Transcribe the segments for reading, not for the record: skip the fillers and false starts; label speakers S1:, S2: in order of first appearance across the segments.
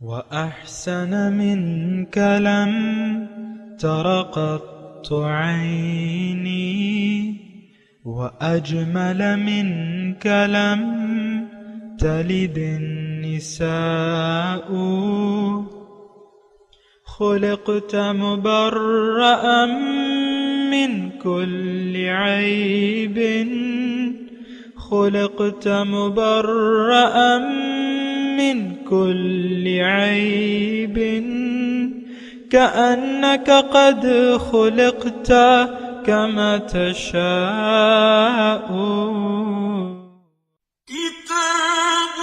S1: وأحسن منك لم تر قط عيني وأجمل منك لم تلد النساء خلقت مبرأ من كل عيب خلقت مبرأ من كل عيب كأنك قد خلقت كما تشاء
S2: كتاب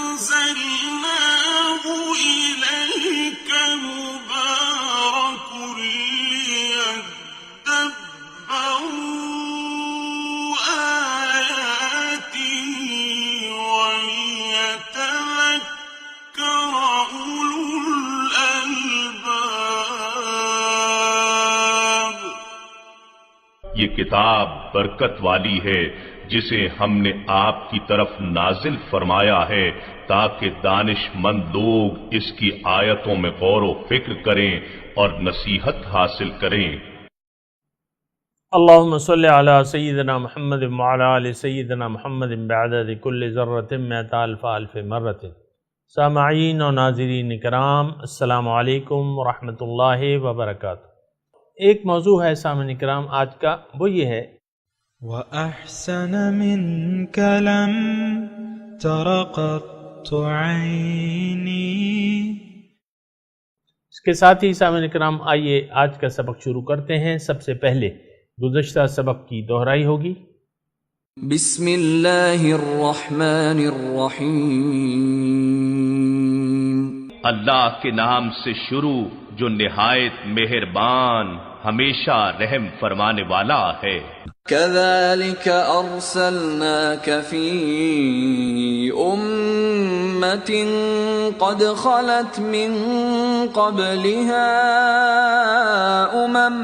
S2: أنزلناه إليك مبارك ليدبروا آياته وليتذكر أولو الألباب۔
S3: یہ کتاب برکت والی ہے جسے ہم نے آپ کی طرف نازل فرمایا ہے تاکہ دانش مند لوگ اس کی آیتوں میں غور و فکر کریں اور نصیحت حاصل کریں۔
S4: اللہم صلی علی سیدنا محمد وعلی آل سیدنا محمد بعدد کل ذرۃ مئۃ الف الف مرۃ۔ سامعین و ناظرین کرام، السلام علیکم ورحمۃ اللہ وبرکاتہ۔ ایک موضوع ہے سامعین کرام آج کا، وہ یہ ہے
S1: وأحسن منك لم تر قط عيني۔
S4: اس کے ساتھ ہی سامعین کرام آئیے آج کا سبق شروع کرتے ہیں۔ سب سے پہلے گزشتہ سبق کی دہرائی ہوگی۔
S5: بسم اللہ الرحمن الرحیم۔
S3: اللہ کے نام سے شروع جو نہایت مہربان ہمیشہ رحم فرمانے والا ہے۔
S5: كذلك أرسلناك في أمة قد خلت من قبلها أمم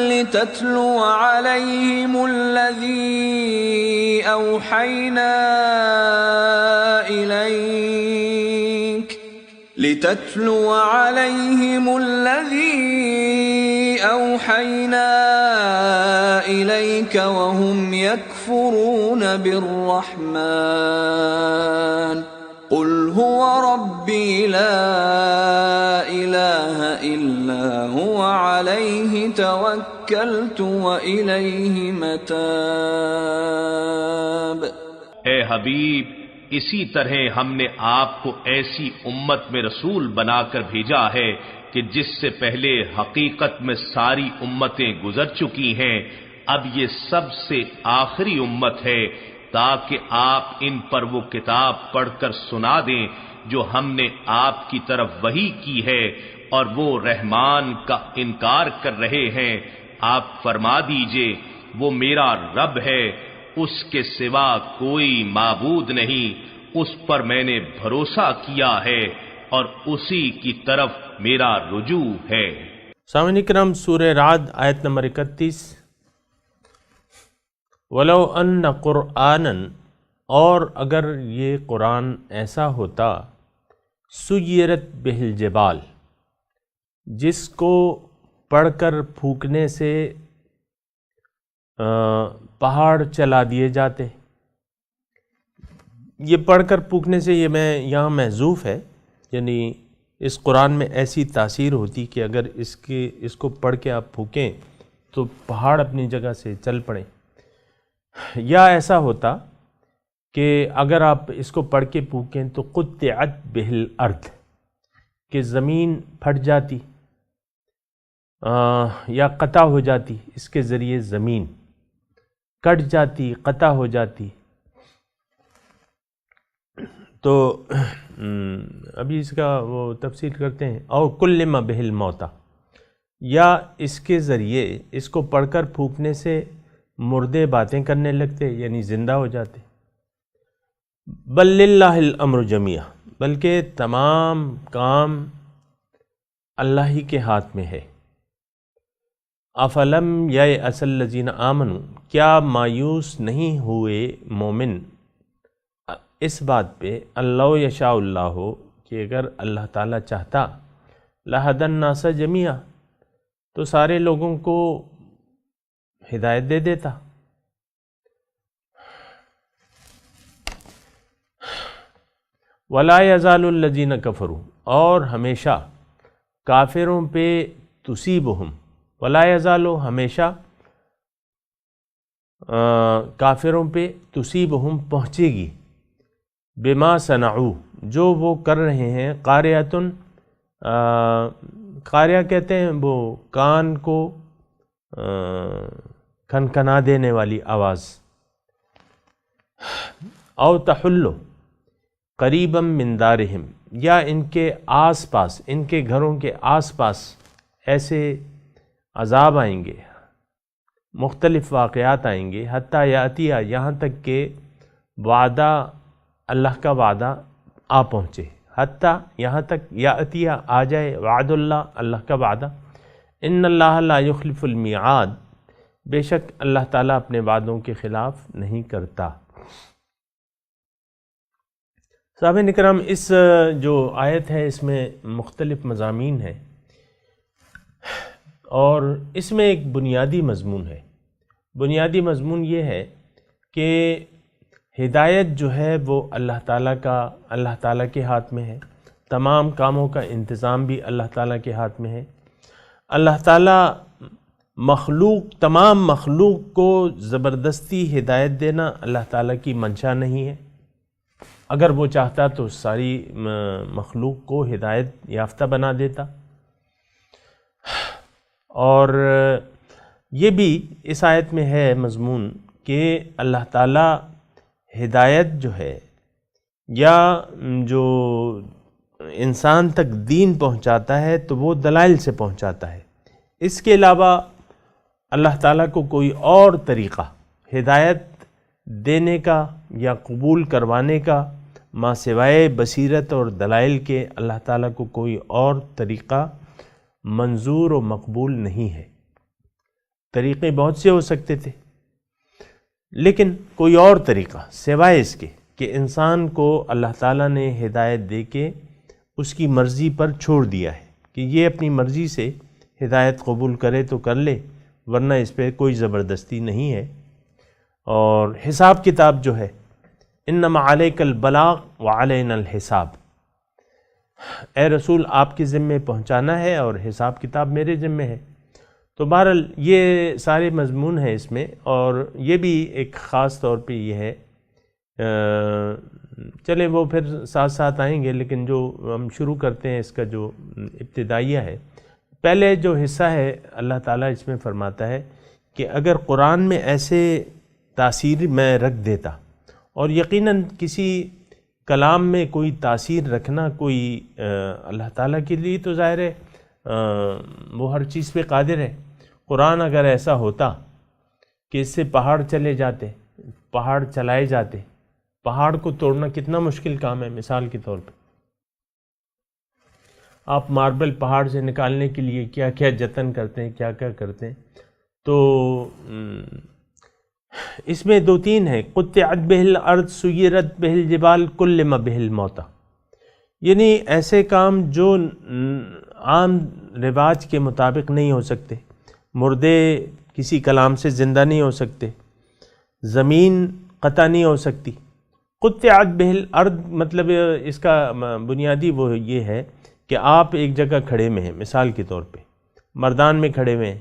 S5: لتتلو عليهم الذي أوحينا إليك وهم يكفرون بالرحمن قل هو ربي لا إله إلا هو عليه توكلت وإليه متاب۔
S3: اے حبیب، اسی طرح ہم نے آپ کو ایسی امت میں رسول بنا کر بھیجا ہے کہ جس سے پہلے حقیقت میں ساری امتیں گزر چکی ہیں، اب یہ سب سے آخری امت ہے، تاکہ آپ ان پر وہ کتاب پڑھ کر سنا دیں جو ہم نے آپ کی طرف وحی کی ہے، اور وہ رحمان کا انکار کر رہے ہیں۔ آپ فرما دیجئے وہ میرا رب ہے، اس کے سوا کوئی معبود نہیں، اس پر میں نے بھروسہ کیا ہے اور اسی کی طرف میرا رجوع ہے۔
S4: سامعین کرام، سورہ رعد آیت نمبر 31۔ وَلَوْ أَنَّ قُرْآنًا، اور اگر یہ قرآن ایسا ہوتا، سُيِّرَتْ بِهِ الْجِبَالُ، جس کو پڑھ کر پھونکنے سے پہاڑ چلا دیے جاتے۔ یہ پڑھ کر پھونکنے سے یہ یہاں محذوف ہے، یعنی اس قرآن میں ایسی تاثیر ہوتی کہ اگر اس کو پڑھ کے آپ پھونکیں تو پہاڑ اپنی جگہ سے چل پڑیں، یا ایسا ہوتا کہ اگر آپ اس کو پڑھ کے پھونکیں تو قطعت بہ الارض، کہ زمین پھٹ جاتی یا قطع ہو جاتی، اس کے ذریعے زمین کٹ جاتی، قطع ہو جاتی۔ تو ابھی اس کا وہ تفصیل کرتے ہیں۔ اور کلم بہ الموتى، یا اس کے ذریعے اس کو پڑھ کر پھونکنے سے مردے باتیں کرنے لگتے، یعنی زندہ ہو جاتے۔ بل للہ الامر جمیعا، بلکہ تمام کام اللہ ہی کے ہاتھ میں ہے۔ افلم یأس الذین آمنوا، کیا مایوس نہیں ہوئے مومن اس بات پہ، اللہ یشاء اللہ، کہ اگر اللہ تعالیٰ چاہتا، لہدی الناس جمیعا، تو سارے لوگوں کو ہدایت دے دیتا۔ ولا یزال الذین کفروا، اور ہمیشہ کافروں پہ تصیبہم، ولا یزال، ہمیشہ کافروں پہ تصیبہم، پہنچے گی، بما صنعوا، جو وہ کر رہے ہیں، قاریۃ، قاریہ کہتے ہیں وہ کان کو کھنکھنا دینے والی آواز، او تحل قریبا من دارہم، یا ان کے آس پاس، ان کے گھروں کے آس پاس ایسے عذاب آئیں گے، مختلف واقعات آئیں گے، حتیٰ یاتیہ، یہاں تک کہ وعدہ، اللہ کا وعدہ آ پہنچے، حتیٰ یہاں تک یاتیہ آ جائے، وعد اللہ، اللہ کا وعدہ، ان اللہ لا یخلف المیعاد، بے شک اللہ تعالیٰ اپنے وعدوں کے خلاف نہیں کرتا۔ صحابہ کرام، اس جو آیت ہے اس میں مختلف مضامین ہیں، اور اس میں ایک بنیادی مضمون ہے۔ بنیادی مضمون یہ ہے کہ ہدایت جو ہے وہ اللہ تعالیٰ کے ہاتھ میں ہے، تمام کاموں کا انتظام بھی اللہ تعالیٰ کے ہاتھ میں ہے۔ اللہ تعالیٰ تمام مخلوق کو زبردستی ہدایت دینا اللہ تعالیٰ کی منشا نہیں ہے۔ اگر وہ چاہتا تو ساری مخلوق کو ہدایت یافتہ بنا دیتا۔ اور یہ بھی اس آیت میں ہے مضمون کہ اللہ تعالیٰ ہدایت جو ہے یا جو انسان تک دین پہنچاتا ہے تو وہ دلائل سے پہنچاتا ہے، اس کے علاوہ اللہ تعالیٰ کو کوئی اور طریقہ ہدایت دینے کا یا قبول کروانے کا ما سوائے بصیرت اور دلائل کے اللہ تعالیٰ کو کوئی اور طریقہ منظور و مقبول نہیں ہے۔ طریقے بہت سے ہو سکتے تھے، لیکن کوئی اور طریقہ سوائے اس کے کہ انسان کو اللہ تعالیٰ نے ہدایت دے کے اس کی مرضی پر چھوڑ دیا ہے کہ یہ اپنی مرضی سے ہدایت قبول کرے تو کر لے، ورنہ اس پہ کوئی زبردستی نہیں ہے۔ اور حساب کتاب جو ہے، انما علیک البلاغ وعلینا الحساب، اے رسول آپ کے ذمے پہنچانا ہے اور حساب کتاب میرے ذمے ہے۔ تو بہرحال یہ سارے مضمون ہیں اس میں، اور یہ بھی ایک خاص طور پہ یہ ہے، چلیں وہ پھر ساتھ ساتھ آئیں گے، لیکن جو ہم شروع کرتے ہیں اس کا جو ابتدائیہ ہے، پہلے جو حصہ ہے اللہ تعالیٰ اس میں فرماتا ہے کہ اگر قرآن میں ایسے تاثیر میں رکھ دیتا، اور یقیناً کسی کلام میں کوئی تاثیر رکھنا کوئی اللہ تعالیٰ کے لیے تو ظاہر ہے وہ ہر چیز پہ قادر ہے۔ قرآن اگر ایسا ہوتا کہ اس سے پہاڑ چلے جاتے، پہاڑ چلائے جاتے، پہاڑ کو توڑنا کتنا مشکل کام ہے۔ مثال کے طور پہ آپ ماربل پہاڑ سے نکالنے کے لیے کیا کیا جتن کرتے ہیں، کیا کیا کرتے ہیں۔ تو اس میں دو تین ہیں، قطعت بہ الارض سیرت بہ الجبال کلم بہ الموتى، یعنی ایسے کام جو عام رواج کے مطابق نہیں ہو سکتے، مردے کسی کلام سے زندہ نہیں ہو سکتے، زمین قطع نہیں ہو سکتی۔ قطعت بہ الارض مطلب اس کا بنیادی وہ یہ ہے کہ آپ ایک جگہ کھڑے میں ہیں، مثال کے طور پہ مردان میں کھڑے ہوئے ہیں،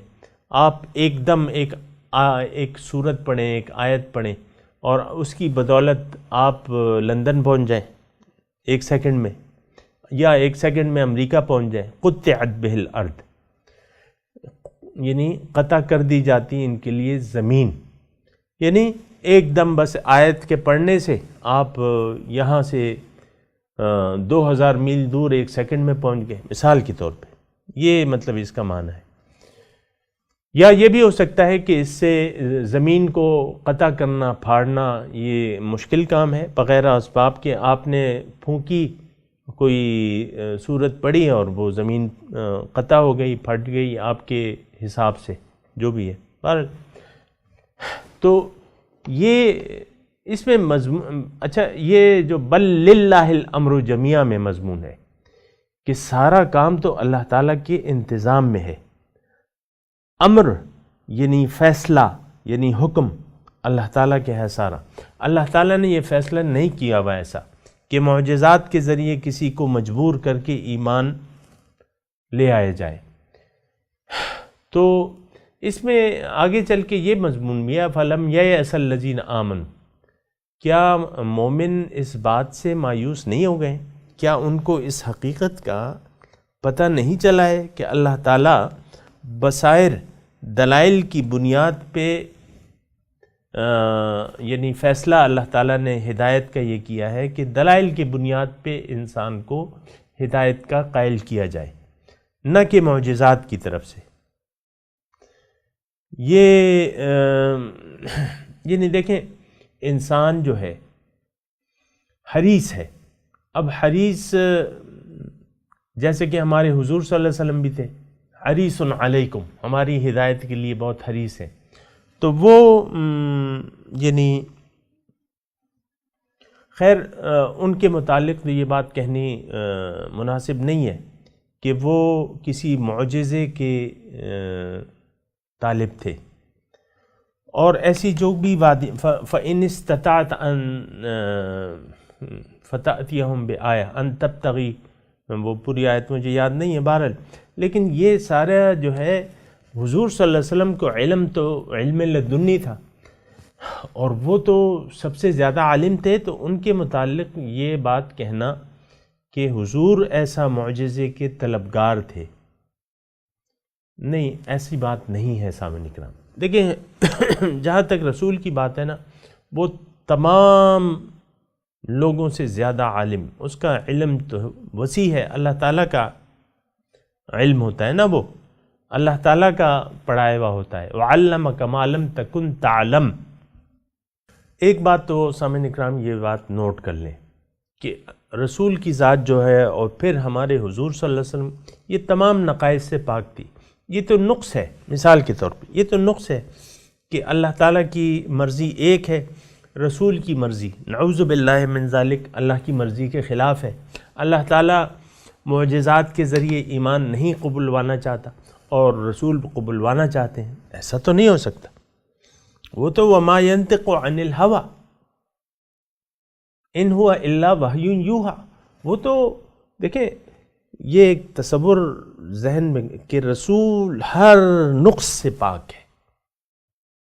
S4: آپ ایک دم ایک سورت پڑھیں، ایک آیت پڑھیں، اور اس کی بدولت آپ لندن پہنچ جائیں ایک سیکنڈ میں، یا ایک سیکنڈ میں امریکہ پہنچ جائیں۔ قطعت بہ الارض یعنی قطع کر دی جاتی ان کے لیے زمین، یعنی ایک دم بس آیت کے پڑھنے سے آپ یہاں سے 2000 میل دور ایک سیکنڈ میں پہنچ گئے، مثال کے طور پہ۔ یہ مطلب اس کا معنی ہے۔ یا یہ بھی ہو سکتا ہے کہ اس سے زمین کو قطع کرنا، پھاڑنا یہ مشکل کام ہے، بغیر اسباب کے آپ نے پھونکی، کوئی صورت پڑی اور وہ زمین قطع ہو گئی، پھٹ گئی آپ کے حساب سے، جو بھی ہے بہرحال. تو یہ اس میں مضمون، اچھا یہ جو بل للہ الامر جمیعا میں مضمون ہے کہ سارا کام تو اللہ تعالیٰ کے انتظام میں ہے. امر یعنی فیصلہ یعنی حکم اللہ تعالیٰ کے ہے سارا. اللہ تعالیٰ نے یہ فیصلہ نہیں کیا ہوا ایسا کہ معجزات کے ذریعے کسی کو مجبور کر کے ایمان لے آیا جائے. تو اس میں آگے چل کے یہ مضمون بھی ہے فَلَمْ يَيْأَسَ الَّذِينَ آمَنُوا، کیا مومن اس بات سے مایوس نہیں ہو گئے؟ کیا ان کو اس حقیقت کا پتہ نہیں چلا ہے کہ اللہ تعالیٰ بصائر دلائل کی بنیاد پہ یعنی فیصلہ اللہ تعالیٰ نے ہدایت کا یہ کیا ہے کہ دلائل کی بنیاد پہ انسان کو ہدایت کا قائل کیا جائے، نہ کہ معجزات کی طرف سے. یہ یعنی دیکھیں انسان جو ہے حریص ہے. اب حریص جیسے کہ ہمارے حضور صلی اللہ علیہ وسلم بھی تھے، حریص علیکم، ہماری ہدایت کے لیے بہت حریص ہیں. تو وہ یعنی خیر ان کے متعلق یہ بات کہنی مناسب نہیں ہے کہ وہ کسی معجزے کے طالب تھے. اور ایسی جو بھی بات فَإِنِ اسْتَطَعْتَ أَن فَتَأْتِيَهُمْ بِآيَةٍ أَن تَبْتَغِي، وہ پوری آیت مجھے یاد نہیں ہے بہرحال، لیکن یہ سارا جو ہے حضور صلی اللہ علیہ وسلم کو علم تو علم لدنی تھا، اور وہ تو سب سے زیادہ عالم تھے. تو ان کے متعلق یہ بات کہنا کہ حضور ایسا معجزے کے طلبگار تھے، نہیں، ایسی بات نہیں ہے سامعین کرام. دیکھیں جہاں تک رسول کی بات ہے نا، وہ تمام لوگوں سے زیادہ عالم، اس کا علم تو وسیع ہے. اللہ تعالیٰ کا علم ہوتا ہے نا، وہ اللہ تعالیٰ کا پڑھایا ہوا ہوتا ہے. وَعَلَّمَكَ مَا لَمْ تَكُنْ تَعْلَمْ. ایک بات تو سامعین اکرام یہ بات نوٹ کر لیں کہ رسول کی ذات جو ہے اور پھر ہمارے حضور صلی اللہ علیہ وسلم، یہ تمام نقائص سے پاک تھی. یہ تو نقص ہے، مثال کے طور پہ یہ تو نقص ہے کہ اللہ تعالیٰ کی مرضی ایک ہے، رسول کی مرضی نعوذ باللہ من ذالک اللہ کی مرضی کے خلاف ہے. اللہ تعالیٰ معجزات کے ذریعے ایمان نہیں قبولوانا چاہتا اور رسول قبولوانا چاہتے ہیں، ایسا تو نہیں ہو سکتا. وہ تو وما ينطق عن الهوى ان هو الا وحی یوحی. وہ تو دیکھیں یہ ایک تصور ذہن میں کہ رسول ہر نقص سے پاک ہے،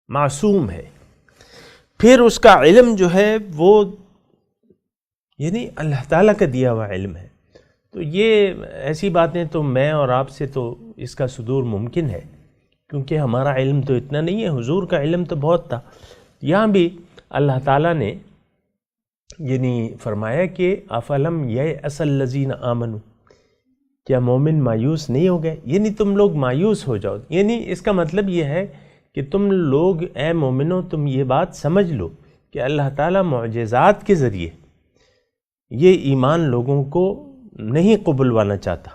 S4: معصوم ہے. پھر اس کا علم جو ہے وہ یعنی اللہ تعالیٰ کا دیا ہوا علم ہے. تو یہ ایسی باتیں تو میں اور آپ سے تو اس کا صدور ممکن ہے، کیونکہ ہمارا علم تو اتنا نہیں ہے. حضور کا علم تو بہت تھا. یہاں بھی اللہ تعالیٰ نے یعنی فرمایا کہ افلم یئس الذین آمنوا، کیا مومن مایوس نہیں ہو گئے؟ یعنی تم لوگ مایوس ہو جاؤ. یعنی اس کا مطلب یہ ہے کہ تم لوگ اے مومنوں تم یہ بات سمجھ لو کہ اللہ تعالیٰ معجزات کے ذریعے یہ ایمان لوگوں کو نہیں قبولوانا چاہتا.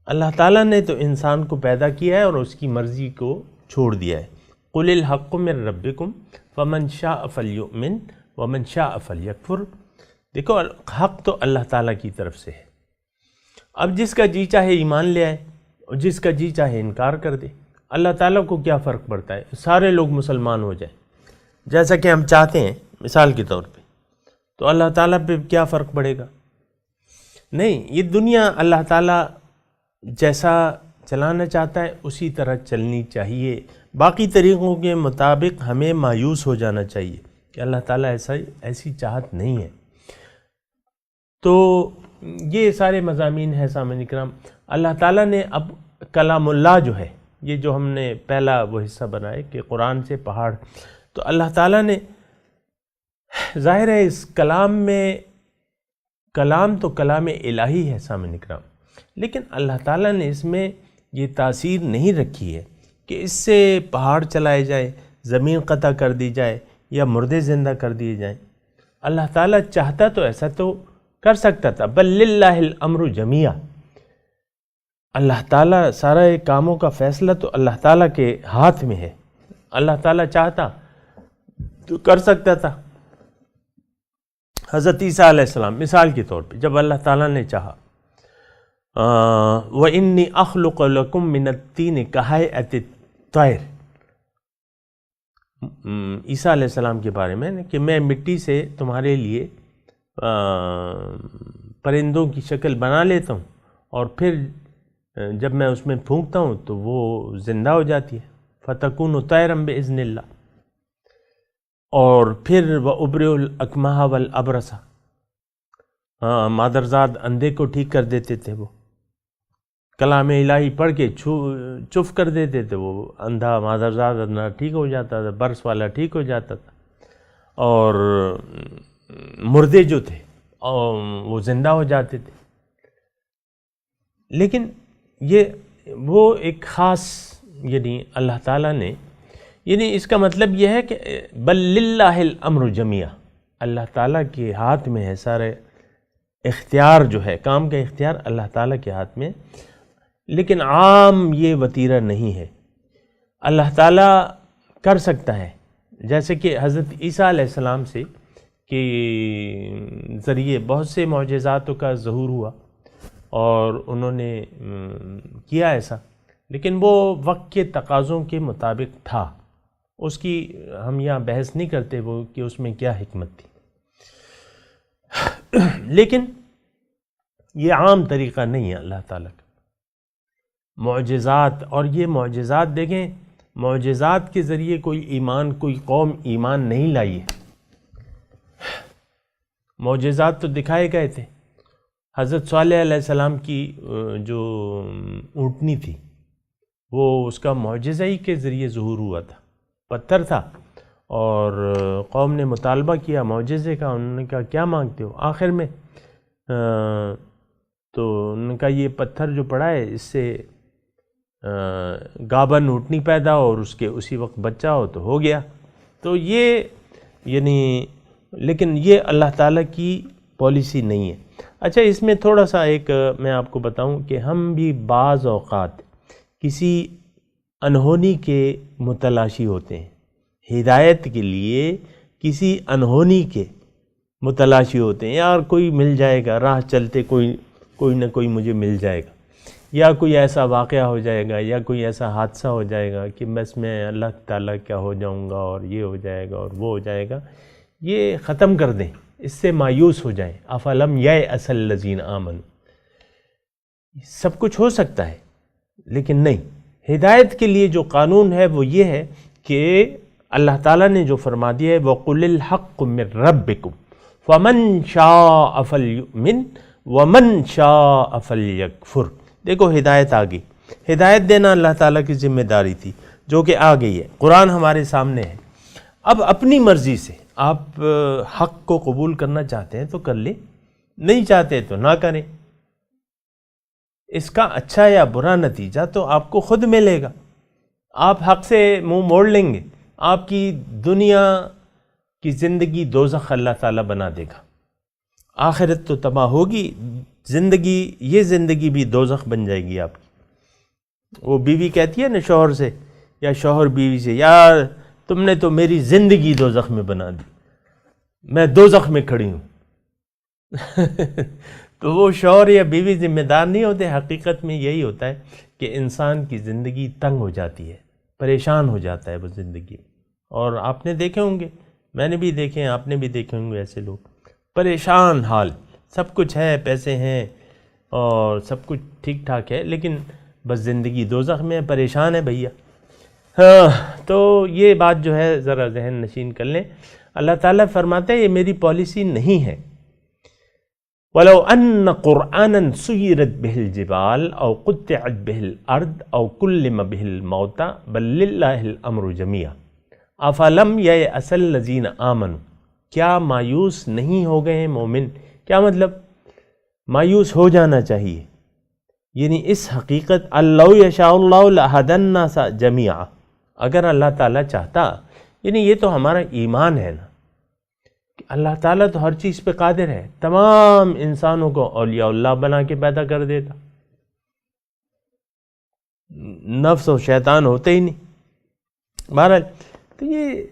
S4: اللہ تعالیٰ نے تو انسان کو پیدا کیا ہے اور اس کی مرضی کو چھوڑ دیا ہے. قُلِ الْحَقُّ مِن رَبِّكُمْ فَمَنْ شَاءَ فَلْيُؤْمِنْ وَمَنْ شَاءَ فَلْيَكْفُرْ. دیکھو حق تو اللہ تعالیٰ کی طرف سے ہے. اب جس کا جی چاہے ایمان لے آئے اور جس کا جی چاہے انکار کر دے. اللہ تعالیٰ کو کیا فرق پڑتا ہے؟ سارے لوگ مسلمان ہو جائیں جیسا کہ ہم چاہتے ہیں مثال کے طور پہ، تو اللہ تعالیٰ پہ کیا فرق پڑے گا؟ نہیں، یہ دنیا اللہ تعالیٰ جیسا چلانا چاہتا ہے اسی طرح چلنی چاہیے. باقی طریقوں کے مطابق ہمیں مایوس ہو جانا چاہیے کہ اللہ تعالیٰ ایسی چاہت نہیں ہے. تو یہ سارے مضامین ہیں سامعین اکرام. اللہ تعالیٰ نے اب کلام اللہ جو ہے، یہ جو ہم نے پہلا وہ حصہ بنائے کہ قرآن سے پہاڑ، تو اللہ تعالیٰ نے ظاہر ہے اس کلام میں، کلام تو کلام الہی ہے سامعین اکرام، لیکن اللہ تعالیٰ نے اس میں یہ تاثیر نہیں رکھی ہے کہ اس سے پہاڑ چلائے جائے، زمین قطع کر دی جائے یا مردے زندہ کر دیے جائیں. اللہ تعالیٰ چاہتا تو ایسا تو کر سکتا تھا. بل للہ الامر جمیعا، اللہ تعالیٰ سارا کاموں کا فیصلہ تو اللہ تعالیٰ کے ہاتھ میں ہے. اللہ تعالیٰ چاہتا تو کر سکتا تھا. حضرت عیسیٰ علیہ السلام مثال کے طور پہ جب اللہ تعالیٰ نے چاہا وَإِنِّي أَخْلُقُ لَكُم مِّنَ الطِّينِ كَهَيْئَةِ الطَّيْرِ، عیسیٰ علیہ السلام کے بارے میں کہ میں مٹی سے تمہارے لیے پرندوں کی شکل بنا لیتا ہوں اور پھر جب میں اس میں پھونکتا ہوں تو وہ زندہ ہو جاتی ہے. فَتَكُونُ طَيْرًا بِإِذْنِ اللَّهِ. اور پھر وَأُبْرِئُ الْأَكْمَحَ وَالْأَبْرَصَ، مادرزاد اندھے کو ٹھیک کر دیتے تھے، وہ کلام الہی پڑھ کے چف کر دیتے تھے، وہ اندھا مادرزاد اندھا ٹھیک ہو جاتا تھا، برس والا ٹھیک ہو جاتا تھا، اور مردے جو تھے وہ زندہ ہو جاتے تھے. لیکن یہ وہ ایک خاص یعنی اللہ تعالیٰ نے، یعنی اس کا مطلب یہ ہے کہ بل للہ الامر جمیعا، اللہ تعالیٰ کے ہاتھ میں ہے سارے اختیار، جو ہے کام کا اختیار اللہ تعالیٰ کے ہاتھ میں. لیکن عام یہ وتیرہ نہیں ہے. اللہ تعالیٰ کر سکتا ہے، جیسے کہ حضرت عیسیٰ علیہ السلام سے کے ذریعے بہت سے معجزاتوں کا ظہور ہوا اور انہوں نے کیا ایسا، لیکن وہ وقت کے تقاضوں کے مطابق تھا. اس کی ہم یہاں بحث نہیں کرتے وہ کہ اس میں کیا حکمت تھی. لیکن یہ عام طریقہ نہیں ہے اللہ تعالیٰ کا. معجزات، اور یہ معجزات دیکھیں، معجزات کے ذریعے کوئی قوم ایمان نہیں لائی ہے. معجزات تو دکھائے گئے تھے. حضرت صالح علیہ السلام کی جو اونٹنی تھی وہ اس کا معجزہ ہی کے ذریعے ظہور ہوا تھا. پتھر تھا اور قوم نے مطالبہ کیا معجزے کا. انہوں نے کہا کیا مانگتے ہو؟ آخر میں تو انہوں نے کہا یہ پتھر جو پڑا ہے اس سے گابن اونٹنی پیدا ہو اور اس کے اسی وقت بچہ ہو تو ہو گیا. تو یہ یعنی لیکن یہ اللہ تعالیٰ کی پالیسی نہیں ہے. اچھا، اس میں تھوڑا سا ایک میں آپ کو بتاؤں کہ ہم بھی بعض اوقات کسی انہونی کے متلاشی ہوتے ہیں. ہدایت کے لیے کسی انہونی کے متلاشی ہوتے ہیں. یار کوئی مل جائے گا، راہ چلتے کوئی نہ کوئی مجھے مل جائے گا، یا کوئی ایسا واقعہ ہو جائے گا، یا کوئی ایسا حادثہ ہو جائے گا کہ بس میں اللہ تعالیٰ کیا ہو جاؤں گا اور یہ ہو جائے گا اور وہ ہو جائے گا. یہ ختم کر دیں، اس سے مایوس ہو جائیں. افلم یأس الذین آمنوا، سب کچھ ہو سکتا ہے لیکن نہیں. ہدایت کے لیے جو قانون ہے وہ یہ ہے کہ اللہ تعالیٰ نے جو فرما دیا ہے وَقُلِ الْحَقُّ مِنْ رَبِّكُمْ فَمَنْ شَاءَ فَلْيُؤْمِنْ وَمَنْ شَاءَ فَلْيَكْفُرْ. دیکھو ہدایت آ گئی. ہدایت دینا اللہ تعالیٰ کی ذمہ داری تھی جو کہ آ گئی ہے. قرآن ہمارے سامنے ہے. اب اپنی مرضی سے آپ حق کو قبول کرنا چاہتے ہیں تو کر لیں، نہیں چاہتے تو نہ کریں. اس کا اچھا یا برا نتیجہ تو آپ کو خود ملے گا. آپ حق سے منہ موڑ لیں گے، آپ کی دنیا کی زندگی دوزخ اللہ تعالیٰ بنا دے گا. آخرت تو تباہ ہوگی، یہ زندگی بھی دوزخ بن جائے گی آپ کی. وہ بیوی کہتی ہے نا شوہر سے، یا شوہر بیوی سے، یار تم نے تو میری زندگی دوزخ میں بنا دی، میں دوزخ میں کھڑی ہوں. تو وہ شوہر یا بیوی ذمہ دار نہیں ہوتے. حقیقت میں یہی ہوتا ہے کہ انسان کی زندگی تنگ ہو جاتی ہے، پریشان ہو جاتا ہے وہ زندگی. اور آپ نے دیکھے ہوں گے، میں نے بھی دیکھے ہیں، آپ نے بھی دیکھے ہوں گے ایسے لوگ، پریشان حال. سب کچھ ہے، پیسے ہیں اور سب کچھ ٹھیک ٹھاک ہے، لیکن بس زندگی دوزخ میں ہے، پریشان ہے بھیا. ہاں، تو یہ بات جو ہے ذرا ذہن نشین کر لیں. اللہ تعالیٰ فرماتے ہیں یہ میری پالیسی نہیں ہے. وَلَوْ أَنَّ قُرْآنًا سُيِّرَتْ بِهِ الْجِبَالُ أَوْ قُطِّعَتْ بِهِ الْأَرْضُ أَوْ كُلِّمَ بِهِ الْمَوْتَى بَل لِلَّهِ الْأَمْرُ جَمِيعًا أَفَلَمْ يَيْأَسِ الَّذِينَ آمَنُوا. کیا مایوس نہیں ہو گئے ہیں مومن؟ کیا مطلب؟ مایوس ہو جانا چاہیے. یعنی اس حقیقت اللَّهُ يَشَاءُ اللَّهُ لَهَدَى النَّاسَ جَمِيعًا، اگر اللہ تعالیٰ چاہتا، یعنی یہ تو ہمارا ایمان ہے نا کہ اللہ تعالیٰ تو ہر چیز پہ قادر ہے، تمام انسانوں کو اولیاء اللہ بنا کے پیدا کر دیتا. نفس و شیطان ہوتے ہی نہیں۔ بہرحال تو یہ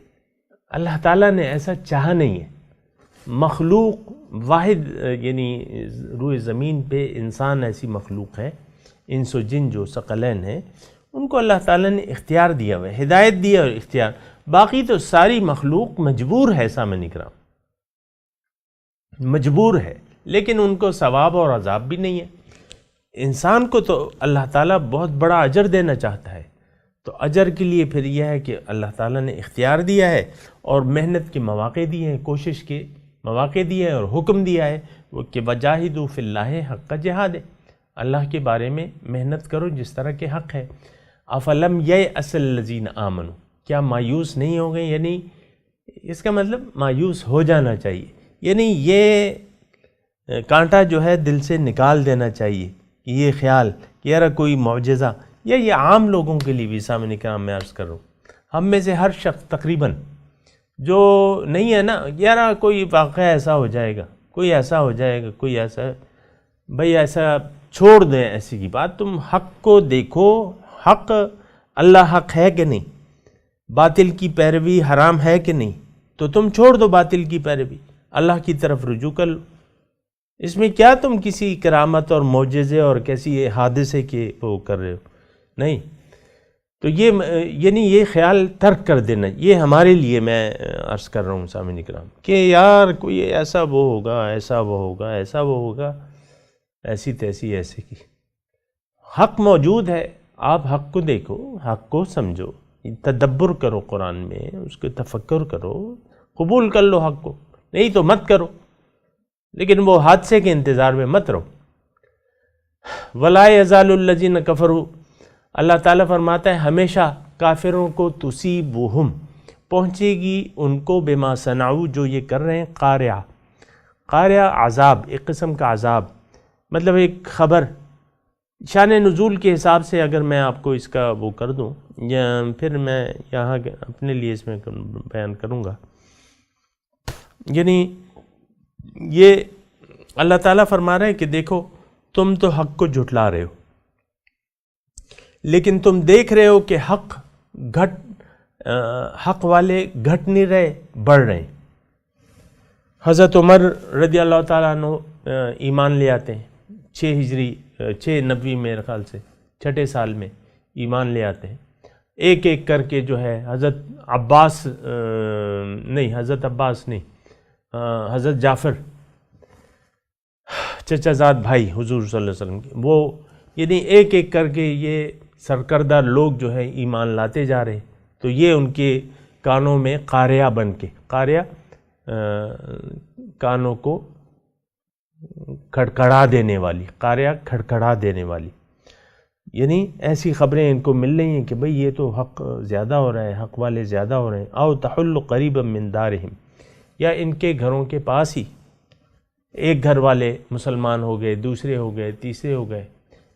S4: اللہ تعالیٰ نے ایسا چاہا نہیں ہے۔ مخلوق واحد یعنی روئے زمین پہ انسان ایسی مخلوق ہے، انس و جن جو ثقلین ہیں، ان کو اللہ تعالیٰ نے اختیار دیا ہوا ہے، ہدایت دیا اور اختیار۔ باقی تو ساری مخلوق مجبور ہے سامعین کرام، مجبور ہے، لیکن ان کو ثواب اور عذاب بھی نہیں ہے۔ انسان کو تو اللہ تعالیٰ بہت بڑا اجر دینا چاہتا ہے، تو اجر کے لیے پھر یہ ہے کہ اللہ تعالیٰ نے اختیار دیا ہے اور محنت کے مواقع دیے ہیں، کوشش کے مواقع دیے ہیں اور حکم دیا ہے وہ کہ وجاہدوا فی اللہ حق جہاد، اللہ کے بارے میں محنت کرو جس طرح کے حق ہے۔ افلم یئس الذین آمنوا، کیا مایوس نہیں ہو گئے؟ یعنی اس کا مطلب مایوس ہو جانا چاہیے، یعنی یہ کانٹا جو ہے دل سے نکال دینا چاہیے، یہ خیال کہ یار کوئی معجزہ، یا یہ عام لوگوں کے لیے بھی سامنے کرام میں عرض کر رہا ہوں، ہم میں سے ہر شخص تقریباً جو نہیں ہے نا، یار کوئی واقعہ ایسا ہو جائے گا، کوئی ایسا ہو جائے گا، کوئی ایسا، بھئی ایسا چھوڑ دیں ایسی کی بات، تم حق کو دیکھو، حق اللہ حق ہے کہ نہیں، باطل کی پیروی حرام ہے کہ نہیں، تو تم چھوڑ دو باطل کی پیروی، اللہ کی طرف رجوع کر لو۔ اس میں کیا تم کسی کرامت اور معجزے اور کیسی حادثے کے وہ کر رہے ہو؟ نہیں۔ تو یہ یعنی یہ خیال ترک کر دینا، یہ ہمارے لیے میں عرض کر رہا ہوں سامعین اکرام کہ یار کوئی ایسا وہ ہوگا، ایسا وہ ہوگا، ایسا وہ ہوگا، ایسی تیسی ایسے کی۔ حق موجود ہے، آپ حق کو دیکھو، حق کو سمجھو، تدبر کرو قرآن میں، اس کو تفکر کرو، قبول کر لو حق کو، نہیں تو مت کرو، لیکن وہ حادثے کے انتظار میں مت رہو۔ وَلَا يَزَالُ الَّذِينَ كَفَرُوا، اللہ تعالیٰ فرماتا ہے ہمیشہ کافروں کو تصیبہم، پہنچے گی ان کو بما صنعوا، جو یہ کر رہے ہیں، قارعہ، قارعہ عذاب، ایک قسم کا عذاب، مطلب ایک خبر۔ شان نزول کے حساب سے اگر میں آپ کو اس کا وہ کر دوں، یا پھر میں یہاں اپنے لیے اس میں بیان کروں گا، یعنی یہ اللہ تعالیٰ فرما رہے ہیں کہ دیکھو تم تو حق کو جھٹلا رہے ہو، لیکن تم دیکھ رہے ہو کہ حق والے گھٹ نہیں رہے، بڑھ رہے ہیں۔ حضرت عمر رضی اللہ تعالیٰ عنہ ایمان لے آتے ہیں 6 نبوی میرے خیال سے 6 سال میں ایمان لے آتے ہیں، ایک ایک کر کے جو ہے حضرت عباس نہیں، حضرت جعفر چچا زاد بھائی حضور صلی اللہ علیہ وسلم کے، وہ یعنی ایک ایک کر کے یہ سرکردہ لوگ جو ہے ایمان لاتے جا رہے، تو یہ ان کے کانوں میں قاریہ بن کے، قاریہ کانوں کو کھڑکھڑا دینے والی، قاریہ کھڑکھڑا دینے والی، یعنی ایسی خبریں ان کو مل رہی ہیں کہ بھئی یہ تو حق زیادہ ہو رہا ہے، حق والے زیادہ ہو رہے ہیں۔ او تحل قریبا من دارہم، یا ان کے گھروں کے پاس ہی ایک گھر والے مسلمان ہو گئے، دوسرے ہو گئے، تیسرے ہو گئے،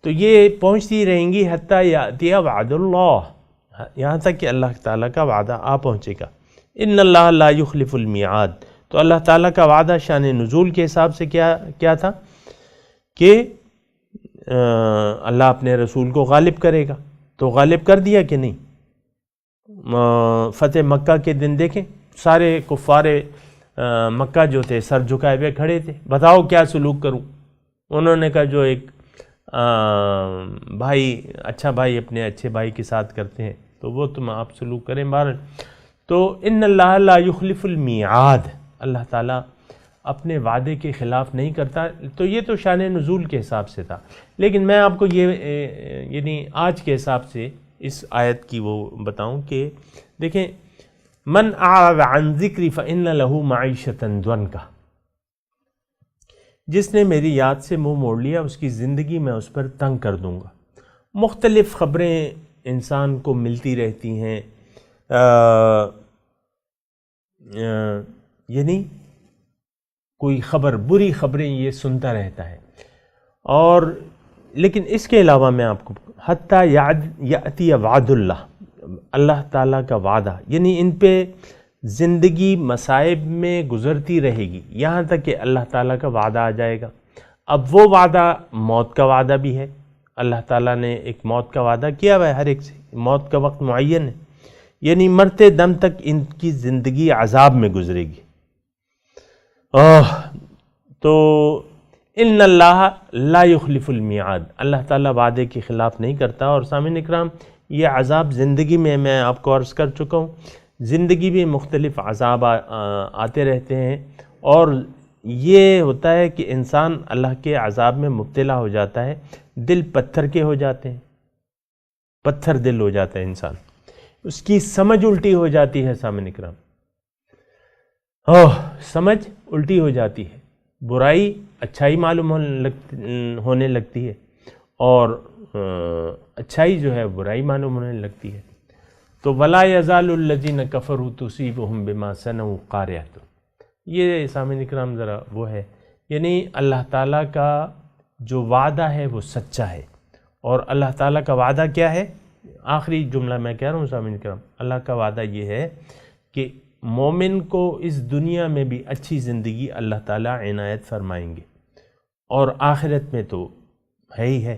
S4: تو یہ پہنچتی رہیں گی حتیٰ یأتی وعد اللہ، یہاں تک کہ اللہ تعالیٰ کا وعدہ آ پہنچے گا۔ ان اللہ لا یخلف المیعاد، تو اللہ تعالیٰ کا وعدہ شان نزول کے حساب سے کیا تھا کہ اللہ اپنے رسول کو غالب کرے گا، تو غالب کر دیا کہ نہیں؟ فتح مکہ کے دن دیکھیں، سارے کفار مکہ جو تھے سر جھکائے ہوئے کھڑے تھے، بتاؤ کیا سلوک کروں؟ انہوں نے کہا جو ایک بھائی، اچھا بھائی اپنے اچھے بھائی کے ساتھ کرتے ہیں تو وہ تم آپ سلوک کریں۔ بہرحال تو ان اللہ لا یخلف المیعاد، اللہ تعالیٰ اپنے وعدے کے خلاف نہیں کرتا، تو یہ تو شان نزول کے حساب سے تھا، لیکن میں آپ کو یہ یعنی آج کے حساب سے اس آیت کی وہ بتاؤں کہ دیکھیں، من اعرض عن ذکری فإن له معیشۃ ضنکا، جس نے میری یاد سے منہ موڑ لیا اس کی زندگی میں اس پر تنگ کر دوں گا۔ مختلف خبریں انسان کو ملتی رہتی ہیں، یعنی کوئی خبر، بری خبریں یہ سنتا رہتا ہے، اور لیکن اس کے علاوہ میں آپ کو حتیٰ یأتی وعد اللہ، اللہ تعالیٰ کا وعدہ، یعنی ان پہ زندگی مصائب میں گزرتی رہے گی یہاں تک کہ اللہ تعالیٰ کا وعدہ آ جائے گا۔ اب وہ وعدہ موت کا وعدہ بھی ہے، اللہ تعالیٰ نے ایک موت کا وعدہ کیا ہوا ہے ہر ایک سے، موت کا وقت معین ہے، یعنی مرتے دم تک ان کی زندگی عذاب میں گزرے گی۔ تو ان اللہ لا یخلف المیعاد، اللہ تعالیٰ وعدے کے خلاف نہیں کرتا۔ اور سامعین اکرام، یہ عذاب زندگی میں آپ کو عرض کر چکا ہوں، زندگی میں مختلف عذاب آتے رہتے ہیں، اور یہ ہوتا ہے کہ انسان اللہ کے عذاب میں مبتلا ہو جاتا ہے، دل پتھر کے ہو جاتے ہیں، پتھر دل ہو جاتا ہے انسان، اس کی سمجھ الٹی ہو جاتی ہے۔ سامعین اکرام، سمجھ الٹی ہو جاتی ہے، برائی اچھائی معلوم ہونے لگتی ہے، اور اچھائی جو ہے برائی معلوم ہونے لگتی ہے۔ تو وَلَا يَزَالُ الَّذِينَ كَفَرُوا تُصِيبُهُمْ بِمَا صَنَعُوا قَارِعَةٌ، یہ سامعین اکرام ذرا وہ ہے، یعنی اللہ تعالیٰ کا جو وعدہ ہے وہ سچا ہے۔ اور اللہ تعالیٰ کا وعدہ کیا ہے؟ آخری جملہ میں کہہ رہا ہوں سامعین اکرام، اللہ کا وعدہ یہ ہے کہ مومن کو اس دنیا میں بھی اچھی زندگی اللہ تعالیٰ عنایت فرمائیں گے، اور آخرت میں تو ہے ہی ہے۔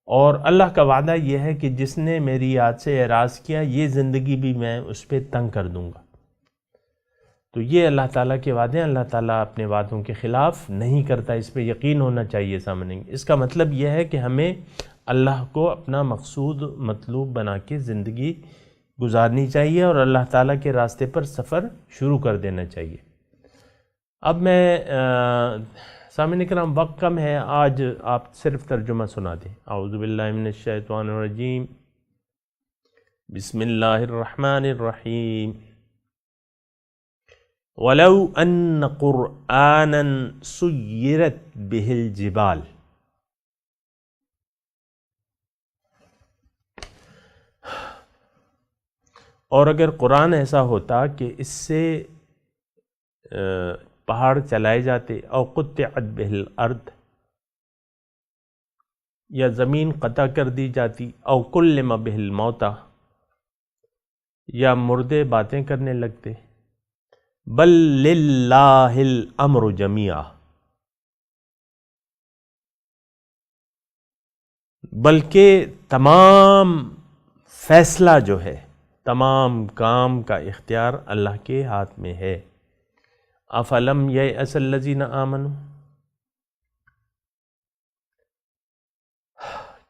S4: اور اللہ کا وعدہ یہ ہے کہ جس نے میری یاد سے اعراض کیا، یہ زندگی بھی میں اس پہ تنگ کر دوں گا۔ تو یہ اللہ تعالیٰ کے وعدے ہیں، اللہ تعالیٰ اپنے وعدوں کے خلاف نہیں کرتا، اس پہ یقین ہونا چاہیے سامنے۔ اس کا مطلب یہ ہے کہ ہمیں اللہ کو اپنا مقصود مطلوب بنا کے زندگی گزارنی چاہیے، اور اللہ تعالیٰ کے راستے پر سفر شروع کر دینا چاہیے۔ اب میں سامعین اکرام، وقت کم ہے، آج آپ صرف ترجمہ سنا دیں۔ اعوذ باللہ من الشیطان الرجیم، بسم اللہ الرحمن الرحیم۔ وَلَوْ أَنَّ قُرْآنًا سُيِّرَتْ بِهِ الْجِبَالُ، اور اگر قرآن ایسا ہوتا کہ اس سے پہاڑ چلائے جاتے، او قطعت بہ الارض، یا زمین قطع کر دی جاتی، او کلم بہ الموتى، یا مردے باتیں کرنے لگتے، بل للہ الامر جمیعا، بلکہ تمام فیصلہ جو ہے، تمام کام کا اختیار اللہ کے ہاتھ میں ہے۔ افلم ییأس الذین آمنوا،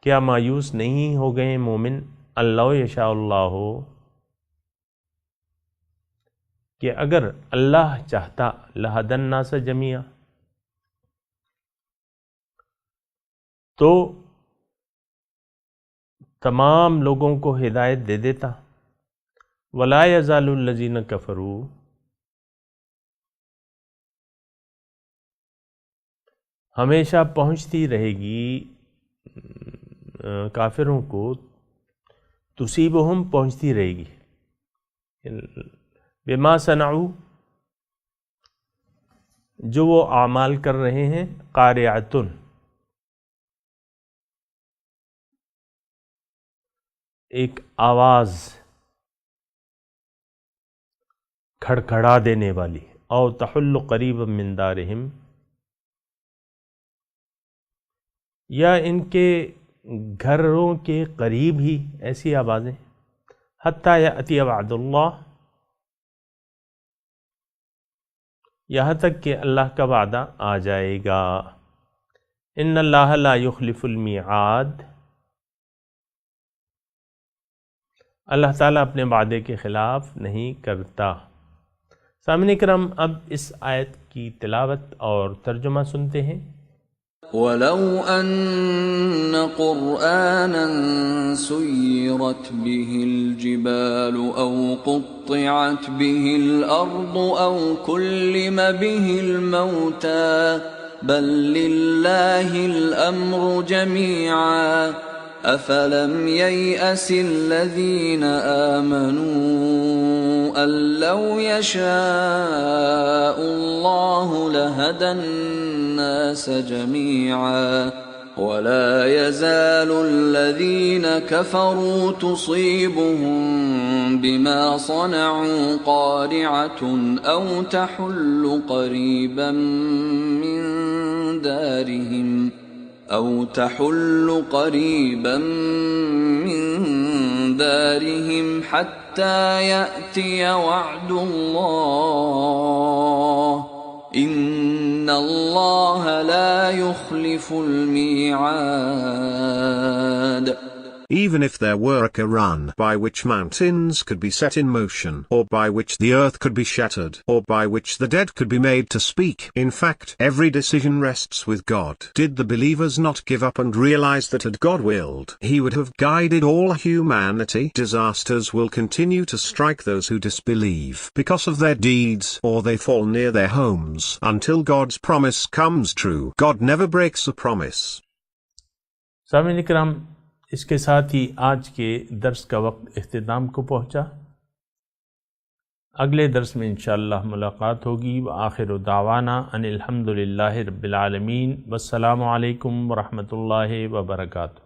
S4: کیا مایوس نہیں ہو گئے مومن، اللہ یشاء اللہ، کہ اگر اللہ چاہتا، لہدی الناس جمیعا، تو تمام لوگوں کو ہدایت دے دیتا۔ ولا یزال الذین کفروا، ہمیشہ پہنچتی رہے گی کافروں کو، تصیبہم پہنچتی رہے گی، بما صنعوا، جو وہ اعمال کر رہے ہیں، قارعۃ، ایک آواز کھڑکھڑا دینے والی، او تحل قریبا من دارہم، یا ان کے گھروں کے قریب ہی ایسی آوازیں، حتی یأتی وعد اللہ، یہاں تک کہ اللہ کا وعدہ آ جائے گا۔ ان اللہ لا یخلف المیعاد، اللہ تعالیٰ اپنے وعدے کے خلاف نہیں کرتا۔ سامعین کرام، اب اس آیت کی تلاوت اور ترجمہ سنتے ہیں۔
S5: وَلَوْ أَنَّ قُرْآنًا سُيِّرَتْ بِهِ الْجِبَالُ أَوْ قُطِّعَتْ بِهِ الْأَرْضُ أَوْ كُلِّمَ بِهِ الْمَوْتَى بَل لِّلَّهِ الْأَمْرُ جَمِيعًا أَفَلَمْ يَيْأَسِ الَّذِينَ آمَنُوا أَن لَّوْ يَشَاءُ اللَّهُ لَهَدَى النَّاسَ جَمِيعًا وَلَا يَزَالُ الَّذِينَ كَفَرُوا تُصِيبُهُم بِمَا صَنَعُوا قَارِعَةٌ أَوْ تَحُلُّ قَرِيبًا مِّن دَارِهِمْ أو تحل قريبا من دارهم حتى يأتي وعد الله إن الله لا يخلف الميعاد.
S6: Even if there were a Quran by which mountains could be set in motion, or by which the earth could be shattered, or by which the dead could be made to speak, in fact, every decision rests with God. Did the believers not give up and realize that had God willed, He would have guided all humanity? Disasters will continue to strike those who disbelieve because of their deeds, or they fall near their homes, until God's promise comes true. God never breaks a promise.
S4: سامعین اکرام، اس کے ساتھ ہی آج کے درس کا وقت اختتام کو پہنچا۔ اگلے درس میں انشاءاللہ ملاقات ہوگی۔ وآخر دعوانا ان الحمد للہ رب العالمین، والسلام علیکم ورحمۃ اللہ وبرکاتہ۔